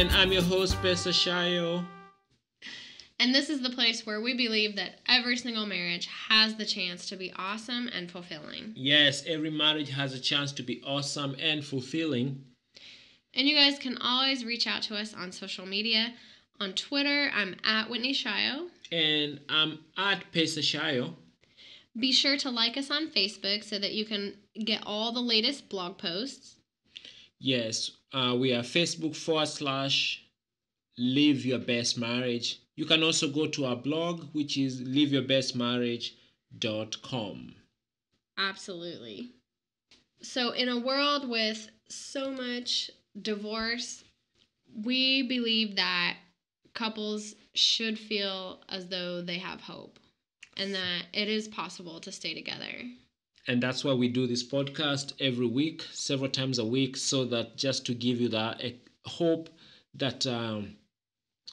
And I'm your host, Pesa Shayo. And this is the place where we believe that every single marriage has the chance to be awesome and fulfilling. Yes, every marriage has a chance to be awesome and fulfilling. And you guys can always reach out to us on social media. On Twitter, I'm at Whitney Shayo. And I'm at Pesa Shayo. Be sure to like us on Facebook so that you can get all the latest blog posts. Yes, we are Facebook /Live Your Best Marriage. You can also go to our blog, which is liveyourbestmarriage.com. Absolutely. So in a world with so much divorce, we believe that couples should feel as though they have hope and that it is possible to stay together. And that's why we do this podcast every week, several times a week, so that just to give you that hope that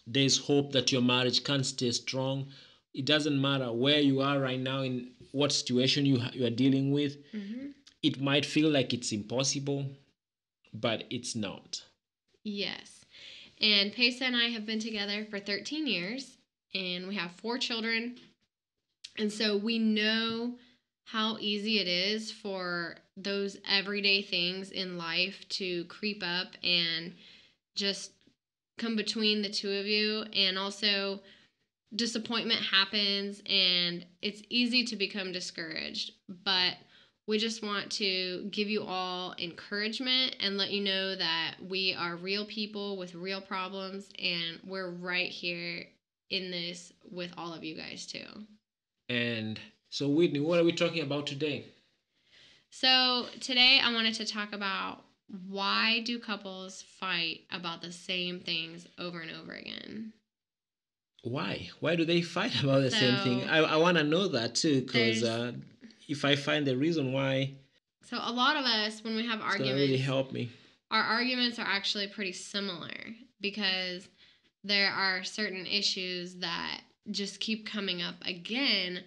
there's hope that your marriage can stay strong. It doesn't matter where you are right now, in what situation you are dealing with. Mm-hmm. It might feel like it's impossible, but it's not. Yes. And Pesa and I have been together for 13 years, and we have 4 children. And so we know how easy it is for those everyday things in life to creep up and just come between the two of you. And also disappointment happens and it's easy to become discouraged. But we just want to give you all encouragement and let you know that we are real people with real problems, and we're right here in this with all of you guys too. And so, Whitney, what are we talking about today? So today I wanted to talk about why do couples fight about the same things over and over again? Why? Why do they fight about the same thing? I want to know that too, because if I find the reason why, so a lot of us, when we have arguments, it's gonna really help me. Our arguments are actually pretty similar because there are certain issues that just keep coming up again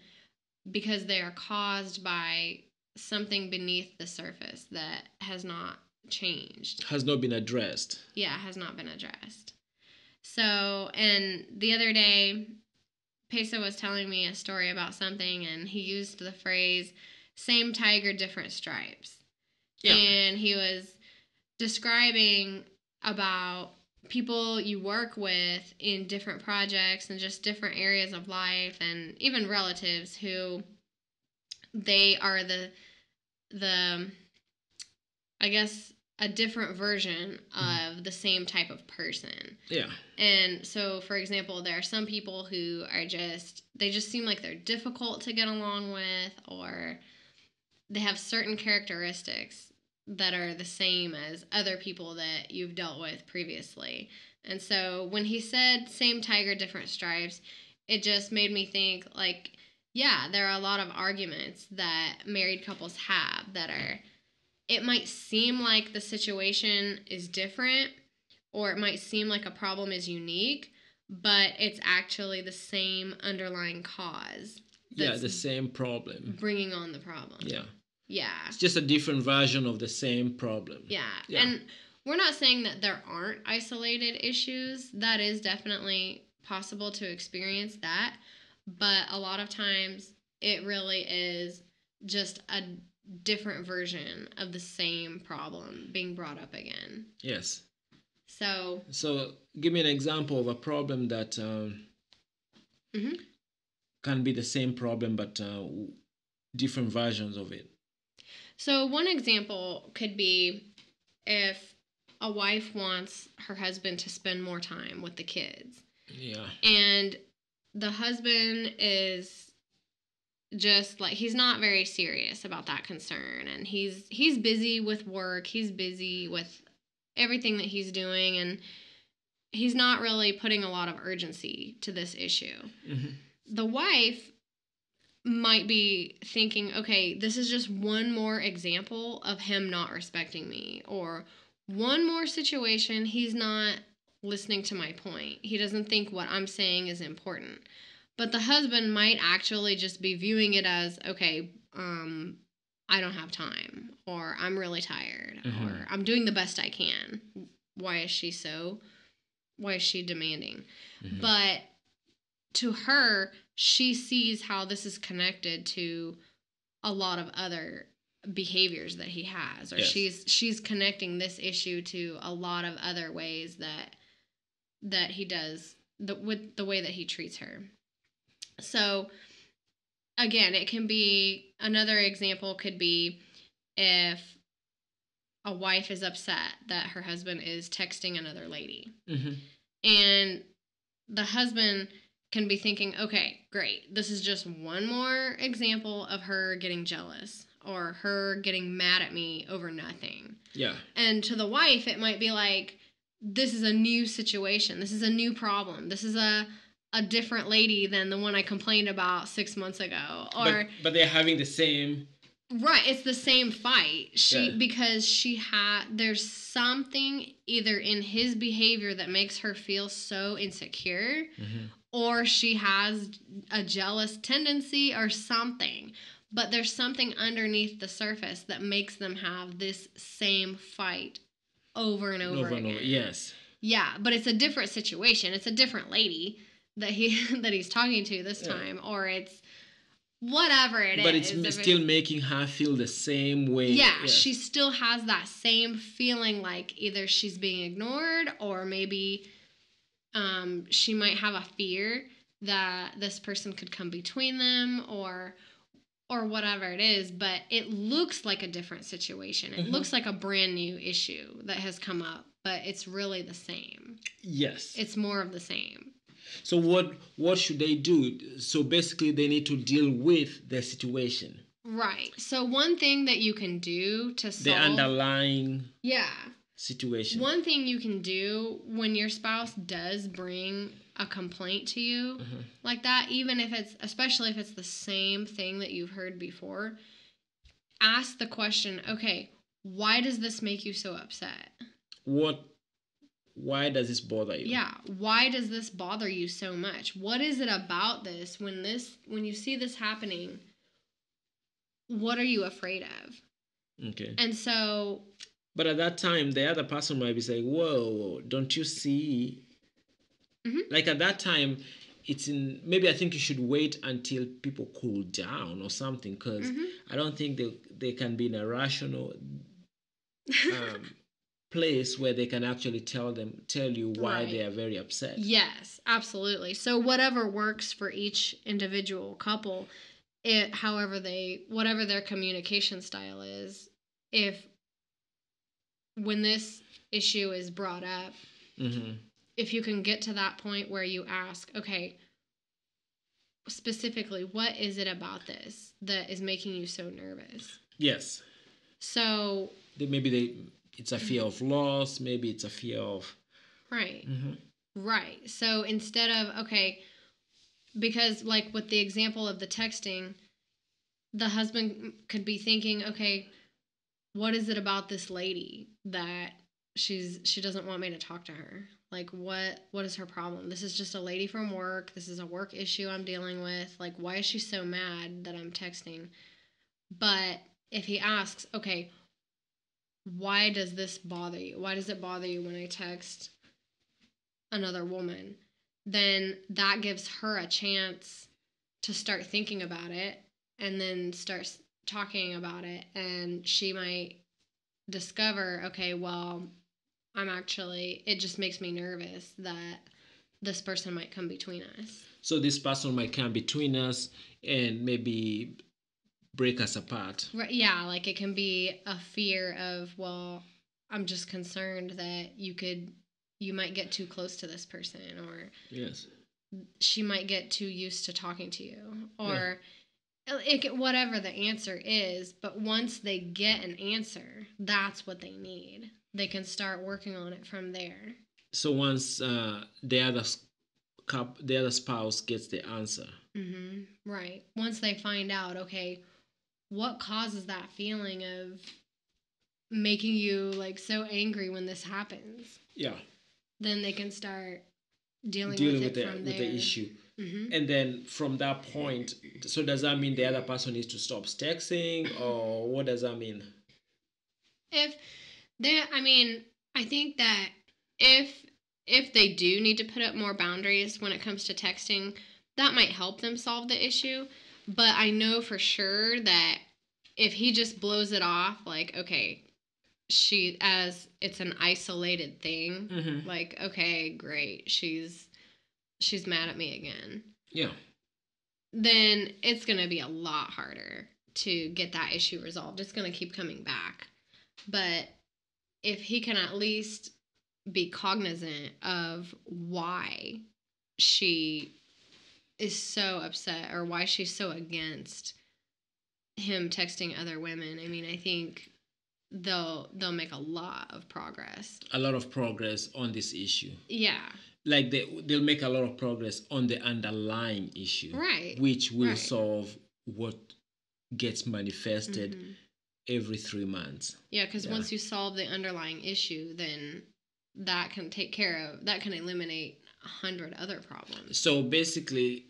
because they are caused by something beneath the surface that has not changed. Has not been addressed. Yeah, has not been addressed. So, and the other day, Pesa was telling me a story about something, and he used the phrase, same tiger, different stripes. Yeah. And he was describing about people you work with in different projects and just different areas of life, and even relatives who they are the I guess a different version of the same type of person. Yeah. And so, for example, there are some people who are they just seem like they're difficult to get along with, or they have certain characteristics that are the same as other people that you've dealt with previously. And so when he said same tiger, different stripes, it just made me think like, yeah, there are a lot of arguments that married couples have that are, it might seem like the situation is different, or it might seem like a problem is unique, but it's actually the same underlying cause. Yeah, the same problem. Bringing on the problem. Yeah. Yeah. It's just a different version of the same problem. Yeah. And we're not saying that there aren't isolated issues. That is definitely possible to experience that. But a lot of times it really is just a different version of the same problem being brought up again. Yes. So give me an example of a problem that can be the same problem but different versions of it. So one example could be if a wife wants her husband to spend more time with the kids. Yeah. And the husband is just like, he's not very serious about that concern, and he's busy with work, he's busy with everything that he's doing, and he's not really putting a lot of urgency to this issue. Mm-hmm. The wife might be thinking, okay, this is just one more example of him not respecting me, or one more situation he's not listening to my point. He doesn't think what I'm saying is important. But the husband might actually just be viewing it as, okay, I don't have time, or I'm really tired, or I'm doing the best I can. Why is she so why is she demanding? Mhm. But to her, she sees how this is connected to a lot of other behaviors that he has, or Yes. she's connecting this issue to a lot of other ways that he does with the way that he treats her. So again, it can be, another example could be if a wife is upset that her husband is texting another lady. Mhm. And the husband can be thinking, okay, great. This is just one more example of her getting jealous or her getting mad at me over nothing. Yeah. And to the wife, it might be like, this is a new situation. This is a new problem. This is a different lady than the one I complained about 6 months ago. Or But they're having the same. right, it's the same fight. Yeah. Because there's something either in his behavior that makes her feel so insecure, Mhm. or she has a jealous tendency or something. But there's something underneath the surface that makes them have this same fight over and over again. Yes. Yeah, but it's a different situation. It's a different lady that he's talking to this Yeah. time, or it's whatever it But is. it's still making her feel the same way. Yeah, Yes. she still has that same feeling, like either she's being ignored, or maybe she might have a fear that this person could come between them, or whatever it is. But it looks like a different situation. It Mhm. looks like a brand new issue that has come up, but it's really the same. Yes. It's more of the same. So what should they do? So basically, they need to deal with the situation, Right. So one thing that you can do to solve the underlying yeah. situation. One thing you can do when your spouse does bring a complaint to you Mhm. like that, even if especially if it's the same thing that you've heard before, ask the question, okay, why does this make you so upset? Why does this bother you? Yeah, why does this bother you so much? What is it about this when you see this happening? What are you afraid of? Okay. And so, but at that time, the other person might be saying, "Whoa, don't you see?" Mhm. Like at that time, maybe I think you should wait until people cool down or something, because Mhm. I don't think they can be in a rational place where they can actually tell you why Right. they are very upset. Yes, absolutely. So whatever works for each individual couple, whatever their communication style is, if when this issue is brought up, Mhm. if you can get to that point where you ask, okay, specifically, what is it about this that is making you so nervous? Yes. So It's a fear of loss. Maybe it's a fear of. right. Mhm. Right. So instead of, okay, because like with the example of the texting, the husband could be thinking, okay, what is it about this lady that she doesn't want me to talk to her? Like what is her problem? This is just a lady from work. This is a work issue I'm dealing with. Like, why is she so mad that I'm texting? But if he asks, okay, why does this bother you? Why does it bother you when I text another woman? Then that gives her a chance to start thinking about it, and then starts talking about it, and she might discover, okay, well, it just makes me nervous that this person might come between us. So this person might come between us and maybe break us apart. Right, yeah, like it can be a fear of, well, I'm just concerned that you might get too close to this person, or Yes. she might get too used to talking to you, or whatever the answer is. But once they get an answer, that's what they need. They can start working on it from there. So once the other spouse gets the answer. Mm-hmm. Right. Once they find out, okay, what causes that feeling of making you like so angry when this happens? Yeah. Then they can start dealing with the issue. Mm-hmm. And then from that point, so does that mean the other person needs to stop texting, or what does that mean? I think that if if they do need to put up more boundaries when it comes to texting, that might help them solve the issue. But I know for sure that if he just blows it off, like, okay, as it's an isolated thing, Mm-hmm. like, okay, great, she's mad at me again, Yeah. then it's going to be a lot harder to get that issue resolved. It's going to keep coming back. But if he can at least be cognizant of why she is so upset or why she's so against him texting other women, I mean, I think they'll make a lot of progress. A lot of progress on this issue. Yeah. Like they'll make a lot of progress on the underlying issue. Right. Which will Right. solve what gets manifested Mhm. every 3 months. Yeah, because Yeah. once you solve the underlying issue, then that can eliminate 100 other problems. So basically,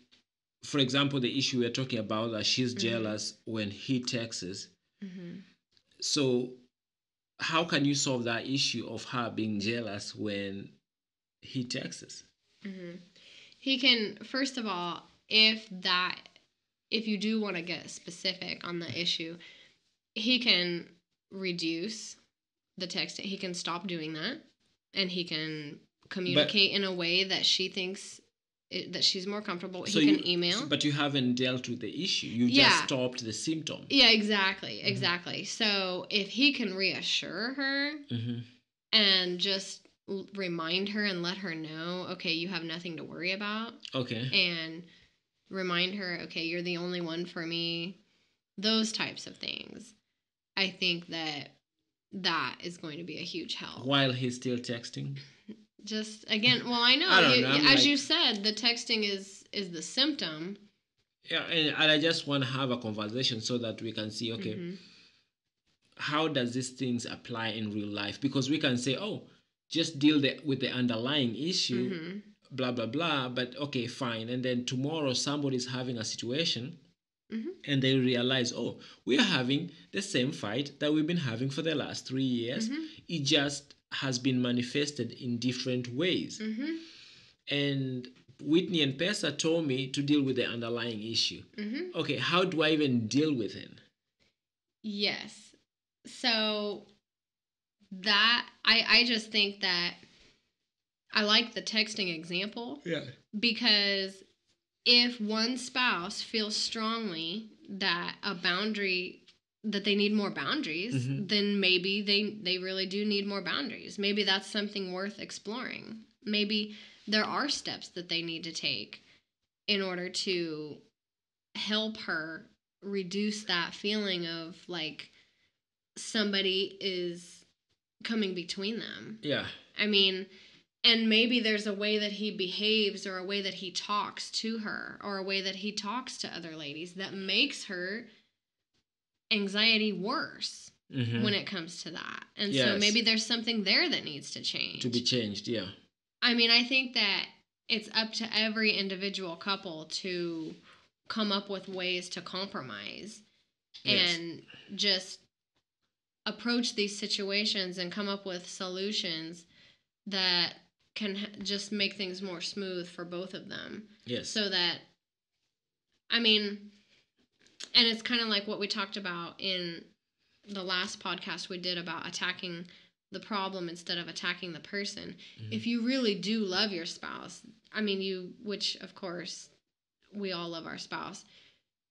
for example, the issue we're talking about, that she's Mhm. jealous when he texts. Mm-hmm. So how can you solve that issue of her being jealous when he texts? Mm-hmm. He can, first of all, if you do want to get specific on the issue, he can reduce the texting. He can stop doing that, and he can communicate in a way that she thinks that she's more comfortable. So he can email. But you haven't dealt with the issue. You Yeah. just stopped the symptom. Yeah, exactly. So if he can reassure her Mm-hmm. and just remind her and let her know, okay, you have nothing to worry about. Okay. And remind her, okay, you're the only one for me. Those types of things. I think that is going to be a huge help. While he's still texting? Just, again, well, I know. I don't know. As you said, the texting is the symptom. Yeah, and I just want to have a conversation so that we can see, okay, Mm-hmm. how does these things apply in real life? Because we can say, oh, just deal with the underlying issue, Mm-hmm. blah, blah, blah. But okay, fine. And then tomorrow somebody's having a situation, Mm-hmm. and they realize, oh, we are having the same fight that we've been having for the last 3 years. Mm-hmm. It just has been manifested in different ways. Mm-hmm. And Whitney and Pesa told me to deal with the underlying issue. Mm-hmm. Okay, how do I even deal with it? Yes. So that I just think that I like the texting example. Yeah. Because if one spouse feels strongly that that they need more boundaries, Mm-hmm. then maybe they really do need more boundaries. Maybe that's something worth exploring. Maybe there are steps that they need to take in order to help her reduce that feeling of like somebody is coming between them. Yeah. I mean, and maybe there's a way that he behaves or a way that he talks to her or a way that he talks to other ladies that makes her anxiety worse Mm-hmm. when it comes to that. And so Yes. maybe there's something there that needs to change. To be changed, yeah. I mean, I think that it's up to every individual couple to come up with ways to compromise Yes. and just approach these situations and come up with solutions that can just make things more smooth for both of them. Yes. So that, I mean, and it's kind of like what we talked about in the last podcast we did about attacking the problem instead of attacking the person. Mm-hmm. If you really do love your spouse, I mean, which of course we all love our spouse,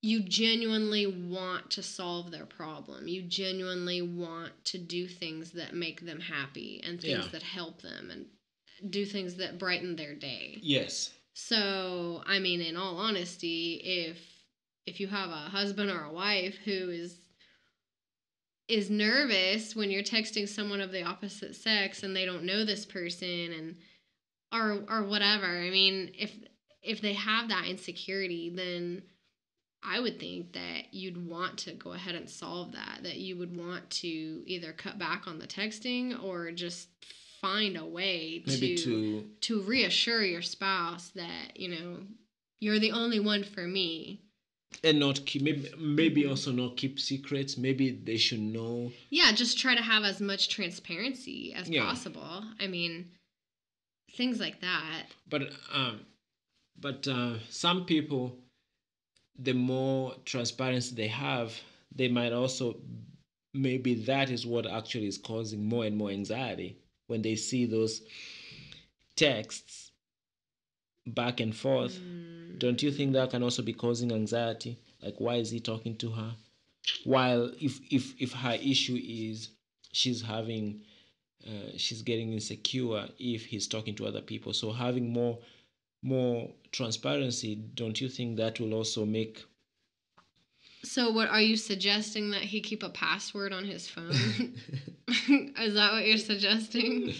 you genuinely want to solve their problem. You genuinely want to do things that make them happy and things that help them and do things that brighten their day. Yes. So, I mean, in all honesty, if you have a husband or a wife who is nervous when you're texting someone of the opposite sex and they don't know this person and or whatever, I mean, if they have that insecurity, then I would think that you'd want to go ahead and solve that you would want to either cut back on the texting or just find a way to reassure your spouse that, you know, you're the only one for me. And not keep, maybe also not keep secrets. Maybe they should know. Yeah, just try to have as much transparency as possible. I mean, things like that. But some people, the more transparency they have, they might also, maybe that is what actually is causing more and more anxiety when they see those texts back and forth. Don't you think that can also be causing anxiety? Like, why is he talking to her? While if her issue is she's having she's getting insecure if he's talking to other people, so having more transparency, don't you think that will also make So what are you suggesting, that he keep a password on his phone? Is that what you're suggesting?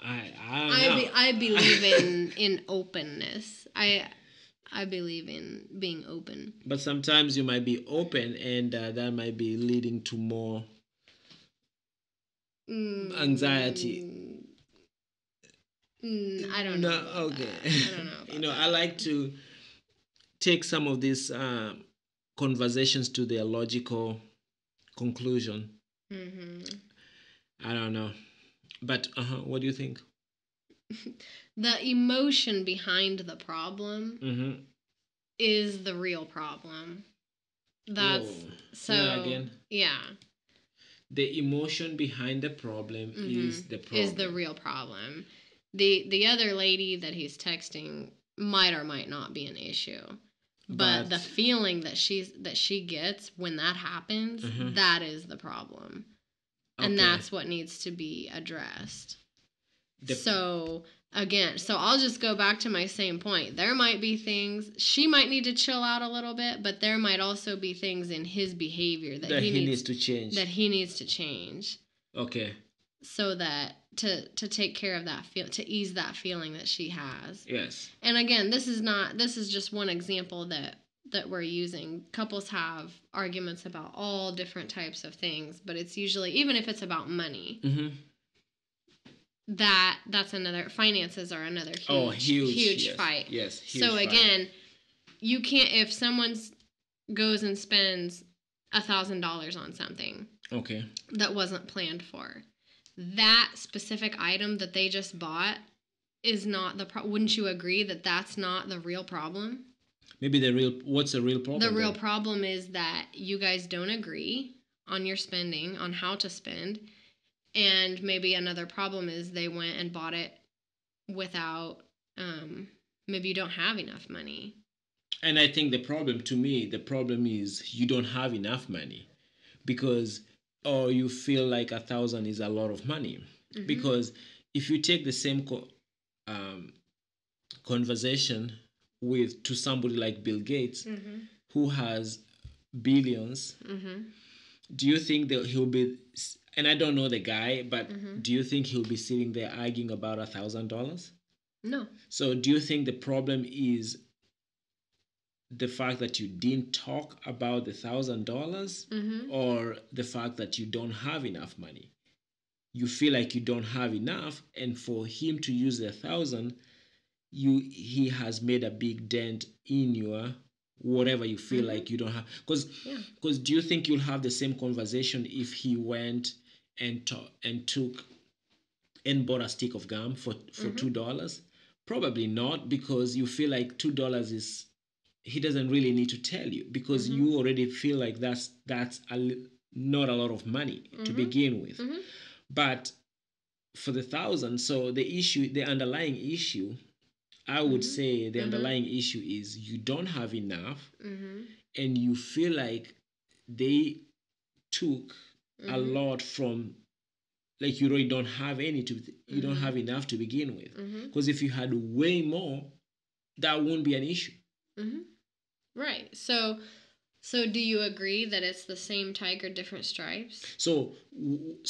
I don't know. I believe in openness. I believe in being open. But sometimes you might be open, and that might be leading to more anxiety. I don't know. No, About okay. that. I don't know. About I like to take some of these conversations to their logical conclusion. I don't know, but what do you think? The emotion behind the problem Mm-hmm. is the real problem. That's Whoa. so. Say that again. Yeah. The emotion behind the problem is the problem. Is the real problem. The other lady that he's texting might or might not be an issue. But the feeling that she gets when that happens, that is the problem. And that's what needs to be addressed. So again, I'll just go back to my same point. There might be things, she might need to chill out a little bit, but there might also be things in his behavior that he needs to change. That he needs to change. Okay. So that to take care of that to ease that feeling that she has. Yes. And again, this is just one example that we're using. Couples have arguments about all different types of things, but it's usually, even if it's about money, that's another, finances are another huge yes. fight. Yes. Huge so fight. Again, you can't, if someone goes and spends $1,000 on something that wasn't planned for, that specific item that they just bought is not the wouldn't you agree that that's not the real problem? Maybe what's the real problem? The real problem is that you guys don't agree on your spending, on how to spend. And maybe another problem is they went and bought it without, maybe you don't have enough money. And I think the problem is you don't have enough money, because, or you feel like 1,000 is a lot of money. Because if you take the same conversation to somebody like Bill Gates, who has billions, do you think that he'll be, and I don't know the guy, but do you think he'll be sitting there arguing about $1,000? No. So do you think the problem is the fact that you didn't talk about the $1,000, or the fact that you don't have enough money? You feel like you don't have enough, and for him to use the 1,000, he has made a big dent in your whatever you feel like you don't have. Because do you think you'll have the same conversation if he went and took and bought a stick of gum for $2? Probably not, because you feel like $2 is, he doesn't really need to tell you, because you already feel like that's not a lot of money to begin with. But for the 1,000, so the underlying issue, I would say the underlying issue is you don't have enough, and you feel like they took a lot from, like, you really don't have you don't have enough to begin with. Because if you had way more, that won't be an issue. Right. So do you agree that it's the same tiger, different stripes? So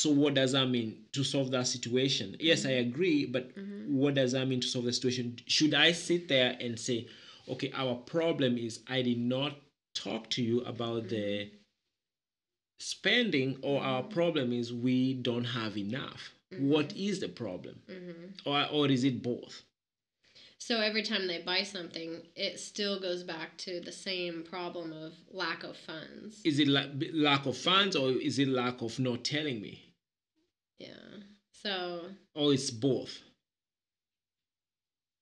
what does that mean to solve that situation? Yes, I agree, but what does that mean to solve the situation? Should I sit there and say, okay, our problem is I did not talk to you about the spending, or our problem is we don't have enough? What is the problem? Or is it both? So every time they buy something, it still goes back to the same problem of lack of funds. Is it lack of funds, or is it lack of not telling me? Yeah. So. Or it's both?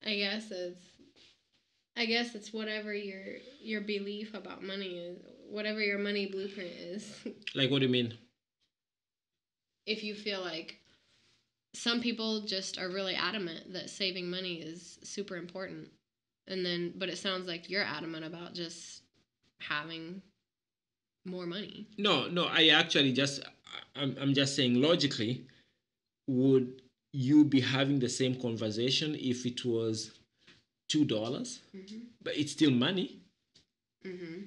I guess it's I guess it's whatever your belief about money is, whatever your money blueprint is. Like, what do you mean? If you feel like some people just are really adamant that saving money is super important, and then but it sounds like you're adamant about just having more money. No, I actually just, I'm just saying logically, would you be having the same conversation if it was $2? Mm-hmm. But it's still money. Mm-hmm.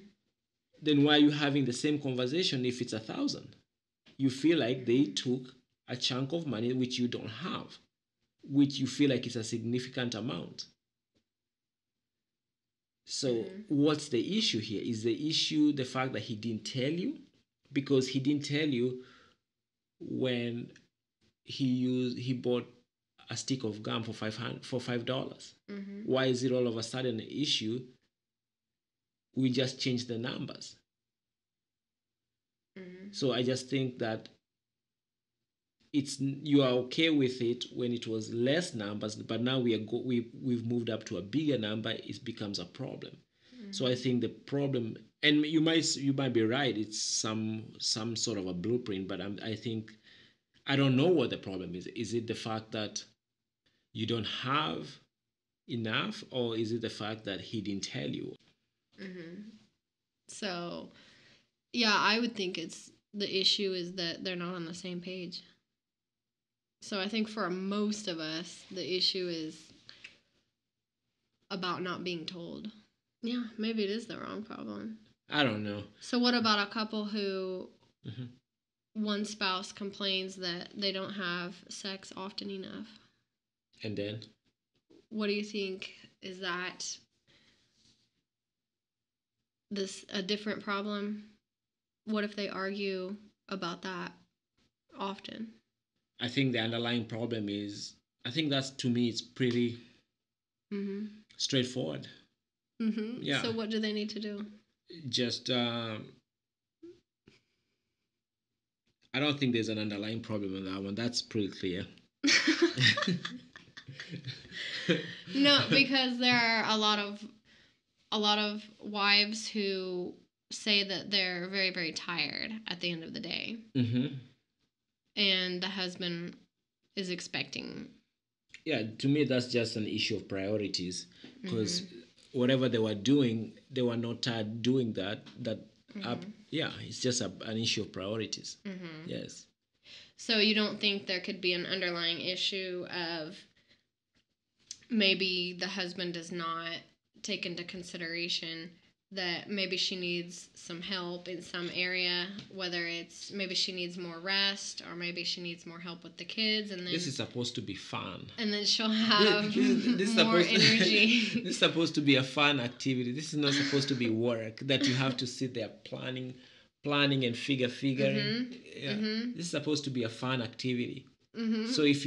Then why are you having the same conversation if it's 1,000? You feel like they took a chunk of money which you don't have, which you feel like it's a significant amount. So what's the issue here? Is the issue the fact that he didn't tell you? Because he didn't tell you when he bought a stick of gum for $5. Why is it all of a sudden an issue? We just changed the numbers. So I just think that you are okay with it when it was less numbers, but now we've moved up to a bigger number. It becomes a problem. So I think the problem, and you might be right. It's some sort of a blueprint, but I think I don't know what the problem is. Is it the fact that you don't have enough, or is it the fact that he didn't tell you? So, yeah, I would think it's the issue is that they're not on the same page. So I think for most of us, the issue is about not being told. Yeah, maybe it is the wrong problem. I don't know. So what about a couple who one spouse complains that they don't have sex often enough? And then? What do you think? Is that this a different problem? What if they argue about that often? I think the underlying problem is, I think that's, to me, it's pretty straightforward. Yeah. So what do they need to do? Just, I don't think there's an underlying problem in that one. That's pretty clear. No, because there are a lot of wives who say that they're very, very tired at the end of the day. And the husband is expecting. Yeah, to me, that's just an issue of priorities, because whatever they were doing, they were not doing that up. Yeah, it's just an issue of priorities. Yes. So you don't think there could be an underlying issue of maybe the husband does not take into consideration that maybe she needs some help in some area, whether it's maybe she needs more rest or maybe she needs more help with the kids, and then this is supposed to be fun. And then she'll have more energy. This is supposed to be a fun activity. This is not supposed to be work that you have to sit there planning and figuring. This is supposed to be a fun activity. So if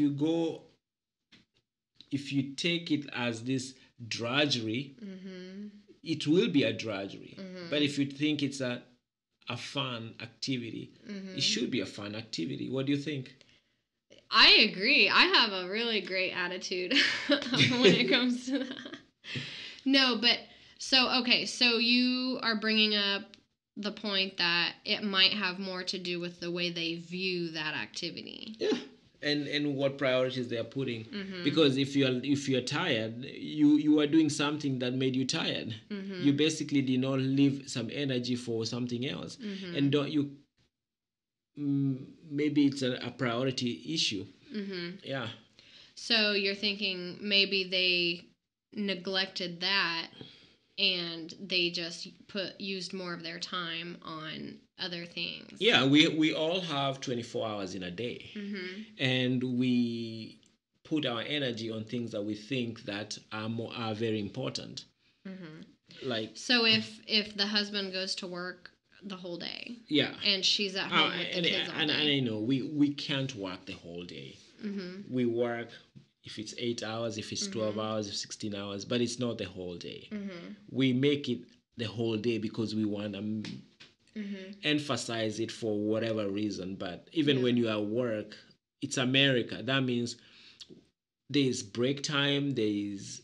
you take it as this drudgery, it will be a drudgery. But if you think it's a fun activity, it should be a fun activity. What do you think? I agree. I have a really great attitude when it comes to that. No, but so you are bringing up the point that it might have more to do with the way they view that activity. Yeah. And what priorities they are putting, because if you're tired, you are doing something that made you tired. You basically did not leave some energy for something else, and don't you? Maybe it's a priority issue. Yeah. So you're thinking maybe they neglected that, and they just used more of their time on other things. Yeah, we all have 24 hours in a day, and we put our energy on things that we think that are very important. Like, so if the husband goes to work the whole day, yeah, and she's at home with the kids all day, and I know we can't work the whole day. We work, if it's 8 hours, if it's 12 hours, if 16 hours, but it's not the whole day. We make it the whole day because we want to emphasize it for whatever reason. But even when you are at work, it's America. That means there's break time, there's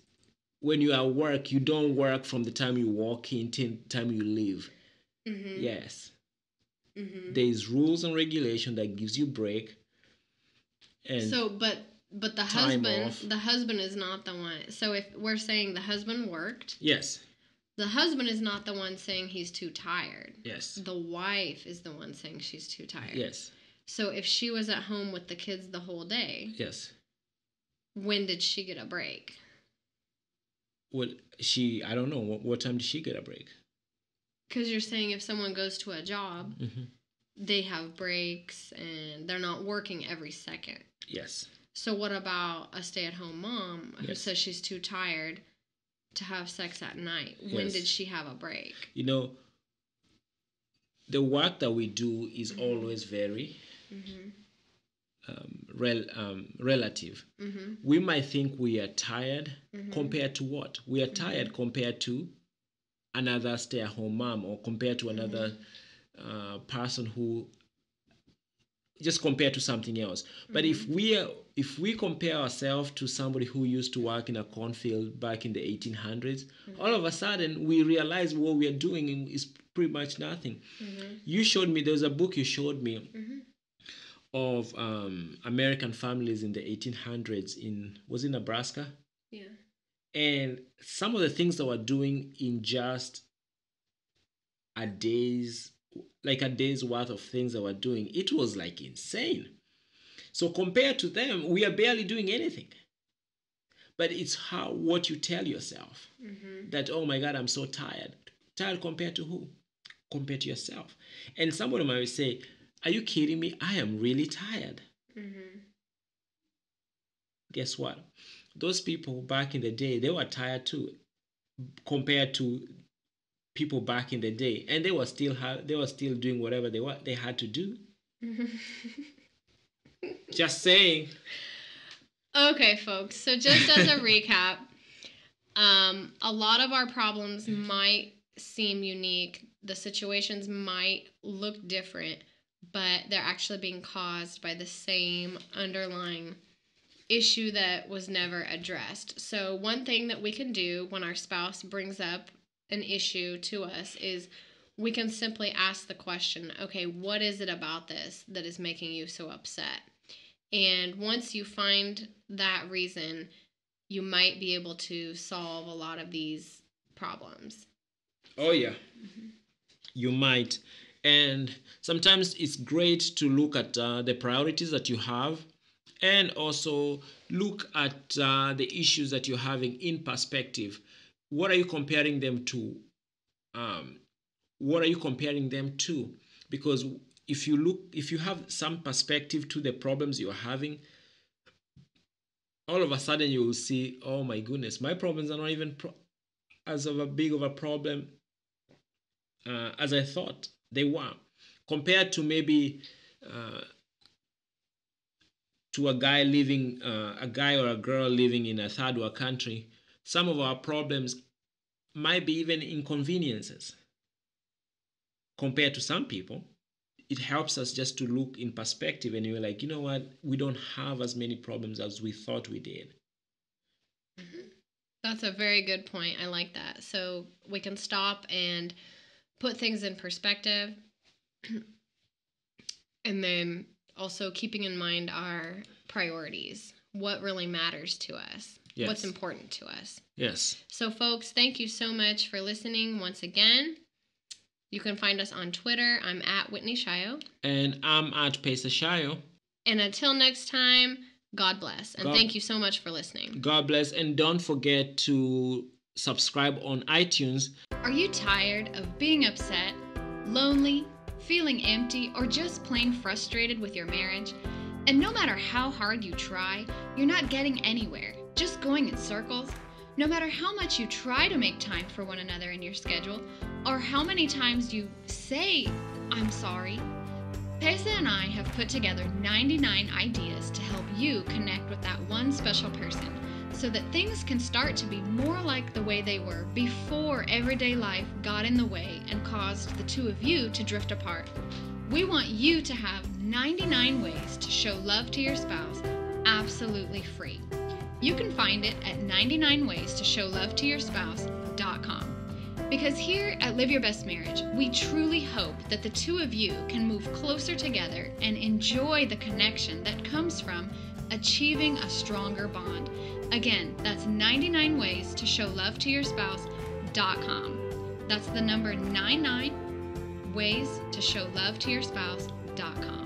when you are at work, you don't work from the time you walk in till the time you leave. Mm-hmm. Yes. Mm-hmm. There is rules and regulation that gives you break. And so, but the husband is not the one. So if we're saying the husband worked, yes, the husband is not the one saying he's too tired. Yes. The wife is the one saying she's too tired. Yes. So if she was at home with the kids the whole day, yes, when did she get a break? well, I don't know. What time did she get a break? Because you're saying if someone goes to a job, Mm-hmm. they have breaks and they're not working every second. Yes. So what about a stay-at-home mom who Yes. says she's too tired to have sex at night? When Yes. did she have a break? You know, the work that we do is always very relative. Mm-hmm. We might think we are tired Mm-hmm. compared to what? We are tired compared to another stay-at-home mom, or compared to another person who, just compared to something else. But if we compare ourselves to somebody who used to work in a cornfield back in the 1800s, all of a sudden we realize what we are doing is pretty much nothing. You showed me, there's a book you showed me of American families in the 1800s was it Nebraska? Yeah. And some of the things that we're doing in just a day's worth of things that we're doing, it was like insane. So compared to them, we are barely doing anything. But it's what you tell yourself that, oh my God, I'm so tired. Tired compared to who? Compared to yourself. And somebody might say, are you kidding me? I am really tired. Guess what? Those people back in the day, they were tired too, compared to people back in the day, and they were still doing whatever they had to do. Just saying. Okay, folks. So just as a recap, a lot of our problems might seem unique. The situations might look different, but they're actually being caused by the same underlying issue that was never addressed. So one thing that we can do when our spouse brings up an issue to us is we can simply ask the question, okay, what is it about this that is making you so upset? And once you find that reason, you might be able to solve a lot of these problems. Oh, yeah. You might. And sometimes it's great to look at the priorities that you have, and also look at the issues that you're having in perspective. What are you comparing them to? Because if you have some perspective to the problems you're having, all of a sudden you will see, oh my goodness, my problems are not even as of a big of a problem as I thought they were, compared to maybe to a guy or a girl living in a third world country. Some of our problems might be even inconveniences compared to some people. It helps us just to look in perspective, and you're like, you know what, we don't have as many problems as we thought we did. That's a very good point. I like that. So we can stop and put things in perspective, and then also keeping in mind our priorities, what really matters to us, Yes. What's important to us. Yes. So folks, thank you so much for listening once again. You can find us on Twitter. I'm at Whitney Shio. And I'm at Pesa Shio. And until next time, God bless. And thank you so much for listening. God bless. And don't forget to subscribe on iTunes. Are you tired of being upset, lonely, feeling empty, or just plain frustrated with your marriage? And no matter how hard you try, you're not getting anywhere, just going in circles? No matter how much you try to make time for one another in your schedule, or how many times you say, I'm sorry, Pesa and I have put together 99 ideas to help you connect with that one special person so that things can start to be more like the way they were before everyday life got in the way and caused the two of you to drift apart. We want you to have 99 ways to show love to your spouse absolutely free. You can find it at 99waystoshowlovetoyourspouse.com. Because here at Live Your Best Marriage, we truly hope that the two of you can move closer together and enjoy the connection that comes from achieving a stronger bond. Again, that's 99waystoshowlovetoyourspouse.com. That's the number 99waystoshowlovetoyourspouse.com.